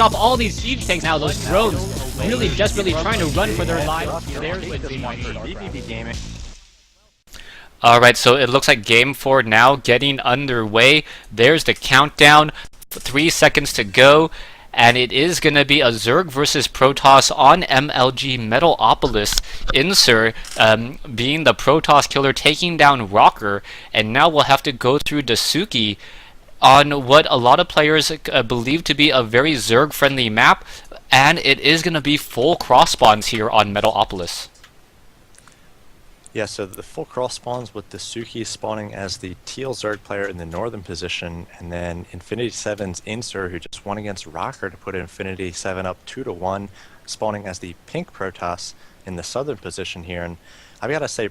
off all these siege tanks now. Those drones really desperately trying to run for their lives. There's Wednesday Night vVv gaming. Alright, so it looks like Game 4 now getting underway. There's the countdown, 3 seconds to go, and it is going to be a Zerg versus Protoss on MLG Metalopolis. iSinsur being the Protoss killer, taking down Rocker, and now we'll have to go through DaiSuki on what a lot of players believe to be a very Zerg-friendly map, and it is going to be full cross spawns here on Metalopolis. Yeah, so the full cross spawns with DaiSuki spawning as the teal Zerg player in the northern position, and then Infinity 7's iSinsur, who just won against Rocker to put Infinity 7 up 2-1, spawning as the pink Protoss in the southern position here. And I've got to say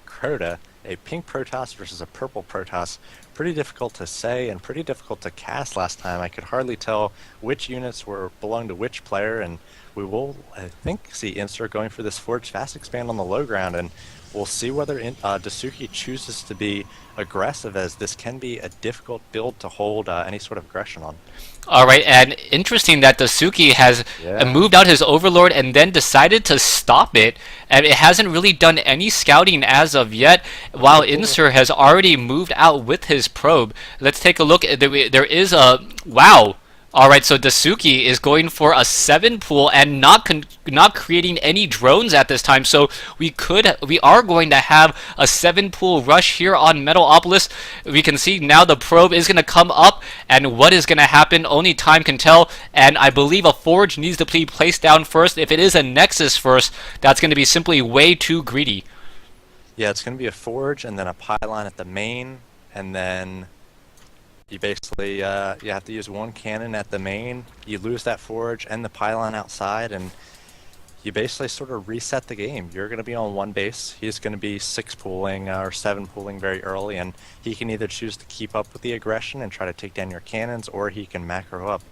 Crota, a pink Protoss versus a purple Protoss, pretty difficult to say and pretty difficult to cast last time. I could hardly tell which units belonged to which player, and we will, I think, see iSinsur going for this Forge Fast Expand on the low ground, and we'll see whether DaiSuki chooses to be aggressive, as this can be a difficult build to hold any sort of aggression on. Alright, and interesting that DaiSuki has moved out his Overlord and then decided to stop it, and it hasn't really done any scouting as of yet, while iSinsur has already moved out with his probe. Let's take a look. There is a... Wow! Alright, so DaiSuki is going for a 7 pool and not creating any drones at this time, so we are going to have a 7 pool rush here on Metalopolis. We can see now the probe is going to come up, and what is going to happen, only time can tell, and I believe a Forge needs to be placed down first. If it is a Nexus first, that's going to be simply way too greedy. Yeah, it's going to be a Forge and then a pylon at the main, and then you basically you have to use one cannon at the main, you lose that Forge and the pylon outside, and you basically sort of reset the game. You're going to be on one base, he's going to be 6 pooling or 7 pooling very early, and he can either choose to keep up with the aggression and try to take down your cannons, or he can macro up.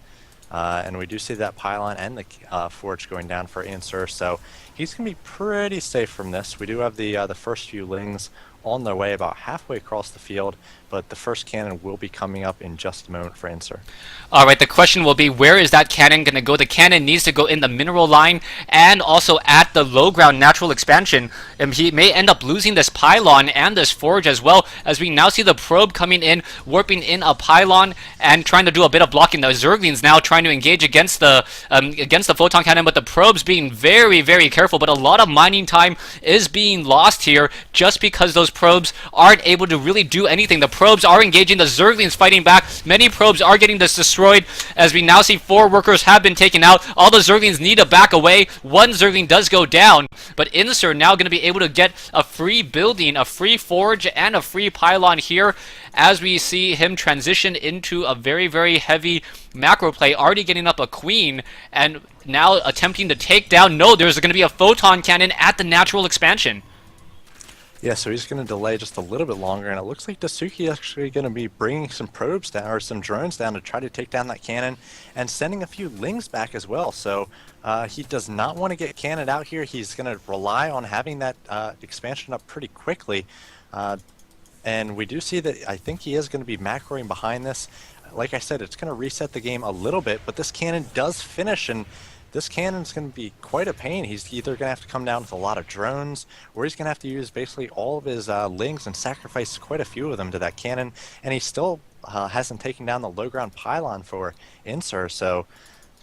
And we do see that pylon and the Forge going down for iSinsur, so he's going to be pretty safe from this. We do have the first few Lings on their way about halfway across the field, but the first cannon will be coming up in just a moment for iSinsur. Alright, the question will be, where is that cannon going to go? The cannon needs to go in the mineral line and also at the low ground natural expansion. He may end up losing this pylon and this Forge as well, as we now see the probe coming in, warping in a pylon and trying to do a bit of blocking. The Zerglings now trying to engage against the photon cannon, but the probe's being very, very careful. But a lot of mining time is being lost here just because those probes aren't able to really do anything. The probes are engaging, the Zerglings fighting back. Many probes are getting destroyed, as we now see 4 workers have been taken out. All the Zerglings need to back away. 1 Zergling does go down, but iSinsur now going to be able to get a free building, a free Forge, and a free pylon here, as we see him transition into a very, very heavy macro play, already getting up a queen, and now attempting to take down... No, there's going to be a photon cannon at the natural expansion. Yeah, so he's going to delay just a little bit longer, and it looks like DaiSuki is actually going to be bringing some probes down, or some drones down, to try to take down that cannon, and sending a few Lings back as well. So he does not want to get cannoned out here. He's going to rely on having that expansion up pretty quickly. And we do see that I think he is going to be macroing behind this. Like I said, it's going to reset the game a little bit, but this cannon does finish, and this cannon's going to be quite a pain. He's either going to have to come down with a lot of drones, or he's going to have to use basically all of his Lings and sacrifice quite a few of them to that cannon, and he still hasn't taken down the low ground pylon for iSinsur, so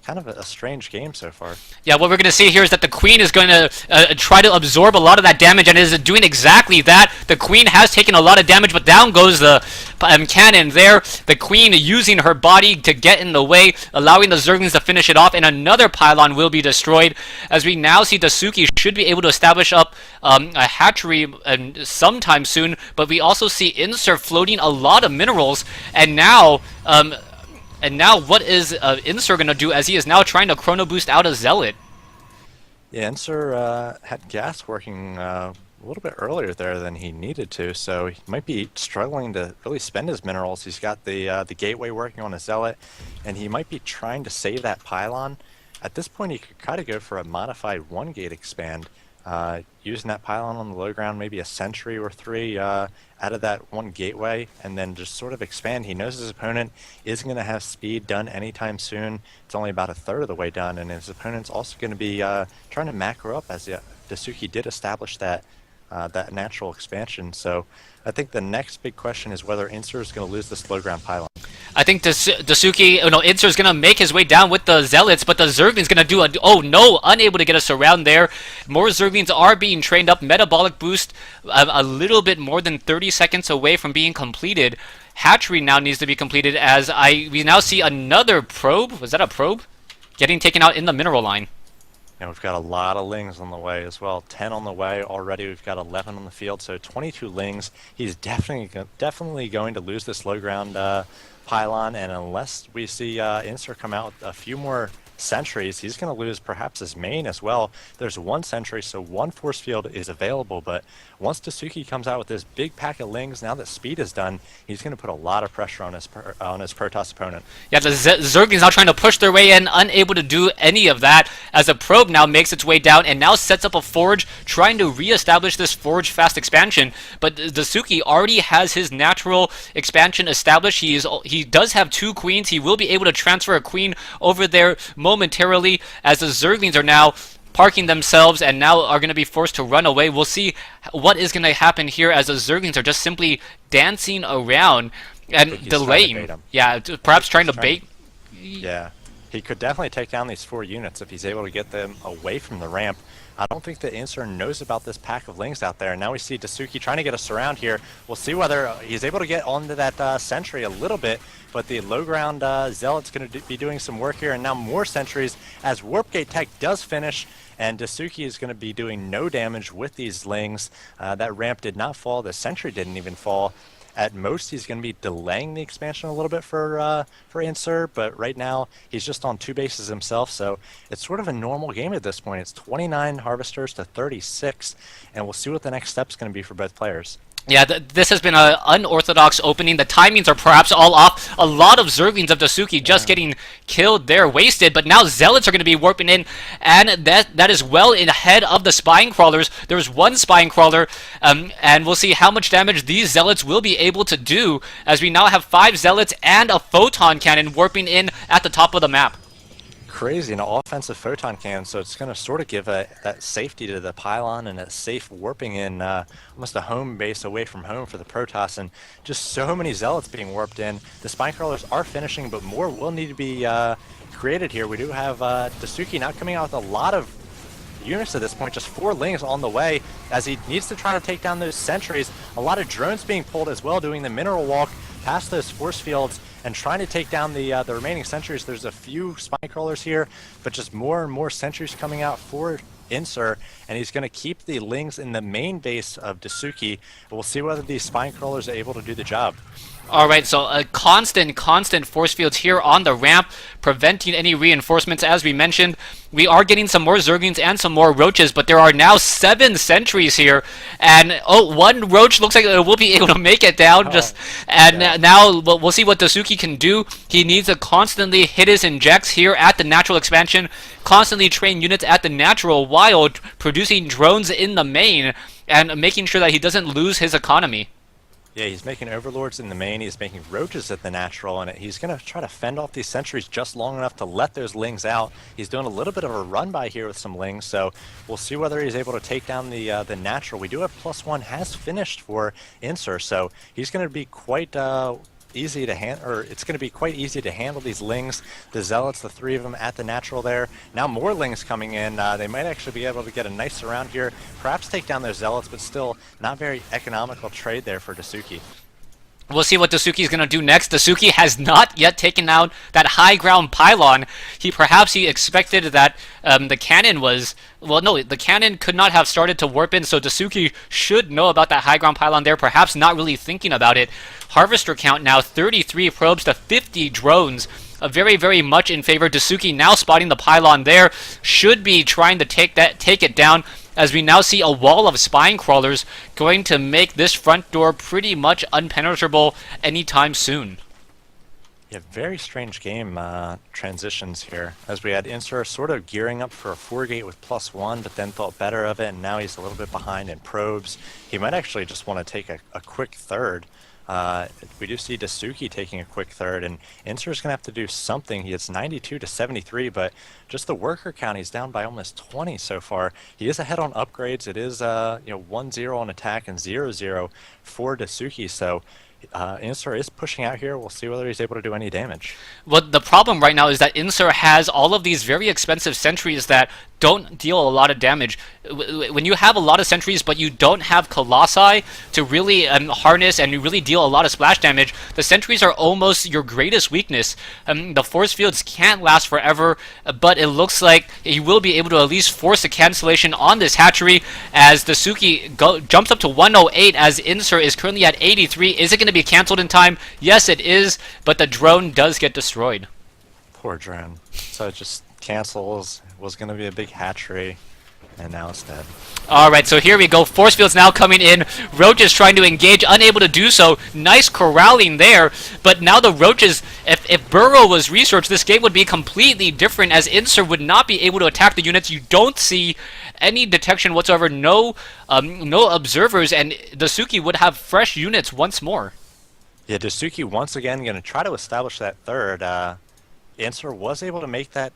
kind of a strange game so far. Yeah, what we're going to see here is that the Queen is going to try to absorb a lot of that damage, and is doing exactly that. The Queen has taken a lot of damage, but down goes the cannon there. The Queen using her body to get in the way, allowing the Zerglings to finish it off, and another pylon will be destroyed, as we now see DaiSuki should be able to establish up a hatchery sometime soon, but we also see iSinsur floating a lot of minerals, and now... what is iSinsur going to do, as he is now trying to chrono boost out a Zealot? Yeah, iSinsur had gas working a little bit earlier there than he needed to, so he might be struggling to really spend his minerals. He's got the gateway working on a Zealot, and he might be trying to save that pylon. At this point, he could kind of go for a modified 1-gate expand, using that pylon on the low ground, maybe a sentry or 3 out of that one gateway, and then just sort of expand. He knows his opponent isn't going to have speed done anytime soon. It's only about a third of the way done, and his opponent's also going to be trying to macro up, as DaiSuki did establish that natural expansion. So I think the next big question is whether iNSur is going to lose this low ground pylon. I think DaiSuki, iNSur is going to make his way down with the Zealots, but the Zergling's going to do oh no, unable to get a surround there. More Zerglings are being trained up. Metabolic boost a little bit more than 30 seconds away from being completed. Hatchery now needs to be completed as we now see another probe. Was that a probe? Getting taken out in the mineral line. And we've got a lot of lings on the way as well. 10 on the way already. We've got 11 on the field, so 22 lings. He's definitely going to lose this low ground pylon, and unless we see iNSur come out with a few more sentries, he's going to lose perhaps his main as well. There's 1 sentry, so 1 force field is available, but once DaiSuki comes out with this big pack of lings, now that speed is done, he's going to put a lot of pressure on his Protoss opponent. Yeah, the Zerglings now trying to push their way in, unable to do any of that, as a probe now makes its way down and now sets up a forge, trying to re-establish this forge fast expansion. But DaiSuki already has his natural expansion established. He does have 2 queens. He will be able to transfer a queen over there momentarily, as the Zerglings are now parking themselves and now are going to be forced to run away. We'll see what is going to happen here, as the Zerglings are just simply dancing around and delaying. Yeah, perhaps trying to bait. Yeah, he could definitely take down these 4 units if he's able to get them away from the ramp. I don't think that iNSur knows about this pack of lings out there. Now we see DaiSuki trying to get a surround here. We'll see whether he's able to get onto that sentry a little bit, but the low ground Zealot's going to be doing some work here, and now more sentries as Warp Gate Tech does finish, and DaiSuki is going to be doing no damage with these lings. That ramp did not fall. The sentry didn't even fall. At most, he's going to be delaying the expansion a little bit for iNSur, but right now he's just on 2 bases himself, so it's sort of a normal game at this point. It's 29 Harvesters to 36, and we'll see what the next step's going to be for both players. Yeah, this has been an unorthodox opening. The timings are perhaps all off. A lot of Zerglings of DaiSuki just getting killed there, wasted. But now Zealots are going to be warping in, and that is well in ahead of the Spine Crawlers. There's 1 Spine Crawler, and we'll see how much damage these Zealots will be able to do, as we now have 5 Zealots and a Photon Cannon warping in at the top of the map. Crazy, an offensive photon cannon, so it's going to sort of give that safety to the pylon and a safe warping in almost a home base away from home for the Protoss, and just so many Zealots being warped in. The Spine Crawlers are finishing, but more will need to be created here. We do have DaiSuki now coming out with a lot of units at this point, just 4 lings on the way, as he needs to try to take down those sentries. A lot of drones being pulled as well, doing the mineral walk past those force fields and trying to take down the remaining sentries. There's a few Spine Crawlers here, but just more and more sentries coming out for iNSur, and he's going to keep the lings in the main base of DaiSuki. We'll see whether these Spine Crawlers are able to do the job. Alright, so a constant force fields here on the ramp, preventing any reinforcements. As we mentioned, we are getting some more Zerglings and some more Roaches, but there are now 7 sentries here, and 1 Roach looks like it will be able to make it down. Now we'll see what DaiSuki can do. He needs to constantly hit his injects here at the natural expansion, constantly train units at the natural while producing drones in the main, and making sure that he doesn't lose his economy. Yeah, he's making Overlords in the main, he's making Roaches at the natural, and he's going to try to fend off these sentries just long enough to let those lings out. He's doing a little bit of a run by here with some lings, so we'll see whether he's able to take down the natural. We do have +1 has finished for iNSur, so he's going to be quite easy to handle, or it's going to be quite easy to handle these lings. The Zealots, the 3 of them at the natural there. Now more lings coming in. They might actually be able to get a nice surround here, perhaps take down those Zealots, but still not very economical trade there for DaiSuki. We'll see what DaiSuki is going to do next. DaiSuki has not yet taken out that high ground pylon. Perhaps he expected that the cannon was... Well, no, the cannon could not have started to warp in, so DaiSuki should know about that high ground pylon there, perhaps not really thinking about it. Harvester count now 33 probes to 50 drones. Very, very much in favor. DaiSuki now spotting the pylon there. Should be trying to take it down, as we now see a wall of Spine Crawlers going to make this front door pretty much unpenetrable anytime soon. Yeah, very strange game transitions here, as we had iNsiur sort of gearing up for a 4-gate with +1, but then thought better of it, and now he's a little bit behind in probes. He might actually just want to take a quick third. We do see DaiSuki taking a quick third, and iNsiur's going to have to do something. He hits 92 to 73, but just the worker count, he's down by almost 20 so far. He is ahead on upgrades. It is 1-0 on attack and 0-0 for DaiSuki, so iNsiur is pushing out here. We'll see whether he's able to do any damage. Well, the problem right now is that iNsiur has all of these very expensive sentries that don't deal a lot of damage. When you have a lot of sentries but you don't have Colossi to really harness and you really deal a lot of splash damage, the sentries are almost your greatest weakness. The force fields can't last forever, but it looks like he will be able to at least force a cancellation on this hatchery as DaiSuki jumps up to 108 as iNsiur is currently at 83. Is it going to be cancelled in time? Yes, it is, but the drone does get destroyed. Poor drone. So it just cancels. Was going to be a big hatchery, and now it's dead. Alright, so here we go. Force fields now coming in. Roach is trying to engage, unable to do so. Nice corralling there, but now the Roaches, if Burrow was researched, this game would be completely different as iNsiur would not be able to attack the units. You don't see any detection whatsoever, no observers, and DaiSuki would have fresh units once more. Yeah, DaiSuki once again going to try to establish that third. iNsiur was able to make that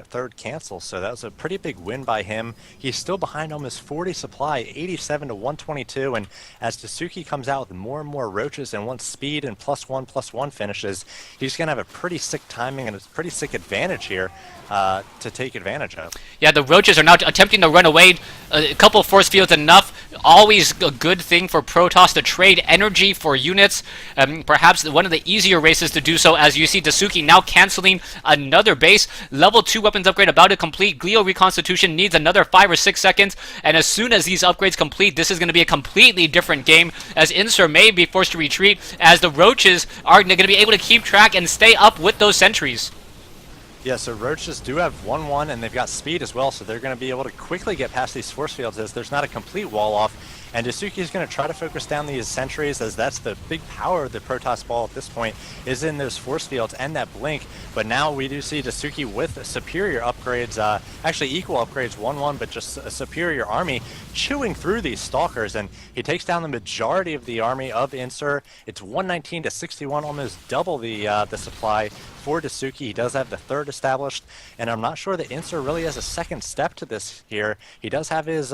third cancel, so that was a pretty big win by him. He's still behind almost 40 supply, 87 to 122, and as DaiSuki comes out with more and more Roaches and wants speed and +1/+1 finishes, he's going to have a pretty sick timing and a pretty sick advantage here to take advantage of. Yeah, the Roaches are now attempting to run away. A couple force fields enough. Always a good thing for Protoss to trade energy for units. Perhaps one of the easier races to do so, as you see DaiSuki now canceling another base. Level 2 weapons upgrade about to complete. Glio reconstitution needs another 5 or 6 seconds, and as soon as these upgrades complete, this is going to be a completely different game, as iNsiur may be forced to retreat, as the Roaches are going to be able to keep track and stay up with those sentries. Yeah, so Roaches do have 1-1, and they've got speed as well, so they're going to be able to quickly get past these force fields as there's not a complete wall off. And DaiSuki is going to try to focus down these sentries, as that's the big power of the Protoss ball at this point, is in those force fields and that blink. But now we do see DaiSuki with superior upgrades, actually equal upgrades, 1-1, but just a superior army chewing through these stalkers, and he takes down the majority of the army of iNsiur. It's 119 to 61, almost double the supply for DaiSuki. He does have the third established, and I'm not sure that iNsiur really has a second step to this here. He does have his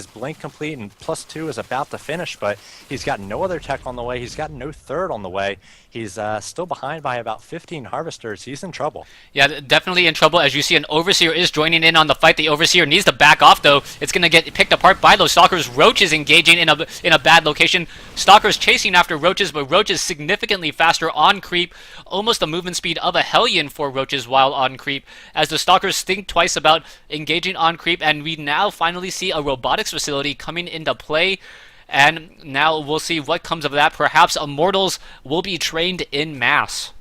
blink complete, and +2 is about to finish, but he's got no other tech on the way. He's got no third on the way. He's still behind by about 15 harvesters. He's in trouble. Yeah, definitely in trouble. As you see, an Overseer is joining in on the fight. The Overseer needs to back off, though. It's going to get picked apart by those Stalkers. Roaches engaging in a bad location. Stalkers chasing after Roaches, but Roaches significantly faster on creep. Almost the movement speed of a Hellion for Roaches while on creep, as the Stalkers think twice about engaging on creep, and we now finally see a robotics facility coming into play. And now we'll see what comes of that. Perhaps Immortals will be trained in mass.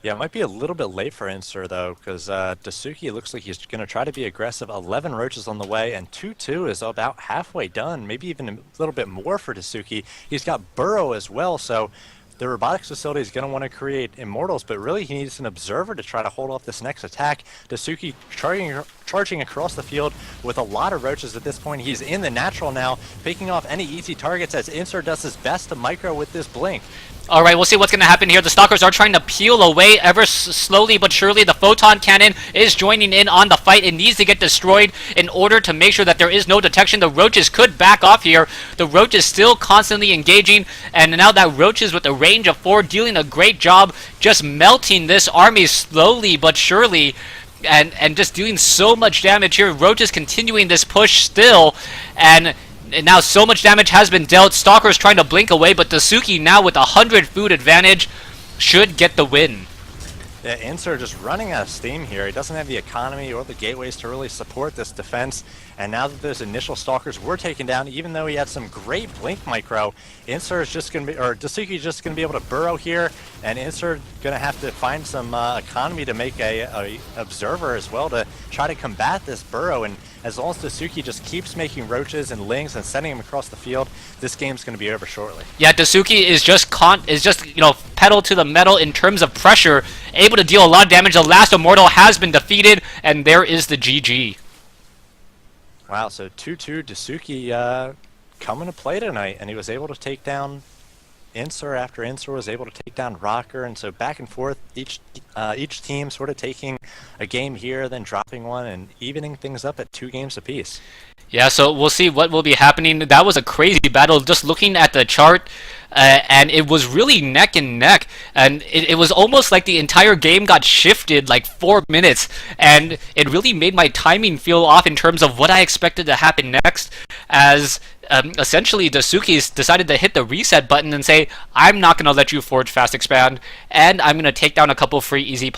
Yeah, it might be a little bit late for iNsiur, though, because DaiSuki looks like he's going to try to be aggressive. 11 Roaches on the way, and 2-2 is about halfway done, maybe even a little bit more for DaiSuki. He's got Burrow as well, so the robotics facility is going to want to create Immortals, but really he needs an observer to try to hold off this next attack. DaiSuki charging across the field with a lot of Roaches at this point. He's in the natural now, picking off any easy targets as iNsiur does his best to micro with this blink. Alright, we'll see what's going to happen here. The Stalkers are trying to peel away ever slowly but surely. The Photon Cannon is joining in on the fight. It needs to get destroyed in order to make sure that there is no detection. The Roaches could back off here. The Roaches still constantly engaging, and now that Roaches with a range of 4 dealing a great job just melting this army slowly but surely. And just doing so much damage here. Roaches continuing this push still, and now so much damage has been dealt. Stalkers trying to blink away, but DaiSuki now with 100 food advantage should get the win. Yeah, iNsiur just running out of steam here. He doesn't have the economy or the gateways to really support this defense. And now that those initial Stalkers were taken down, even though he had some great blink micro, iNsiur is just going to be, or DaiSuki is just going to be able to burrow here, And iSinsur going to have to find some economy to make a observer as well to try to combat this burrow. And as long as DaiSuki just keeps making roaches and lings and sending them across the field, this game's going to be over shortly. Yeah, DaiSuki is just pedal to the metal in terms of pressure, able to deal a lot of damage. The last Immortal has been defeated, and there is the GG. Wow, so 2-2 DaiSuki coming to play tonight, and he was able to take down iSinsur after iSinsur was able to take down Rocker, and so back and forth, each team sort of taking a game here, then dropping one, and evening things up at 2 games apiece. Yeah, so we'll see what will be happening. That was a crazy battle. Just looking at the chart, and it was really neck and neck, and it was almost like the entire game got shifted like 4 minutes, and it really made my timing feel off in terms of what I expected to happen next, as essentially DaiSuki decided to hit the reset button and say, I'm not going to let you forge fast expand, and I'm going to take down a couple free easy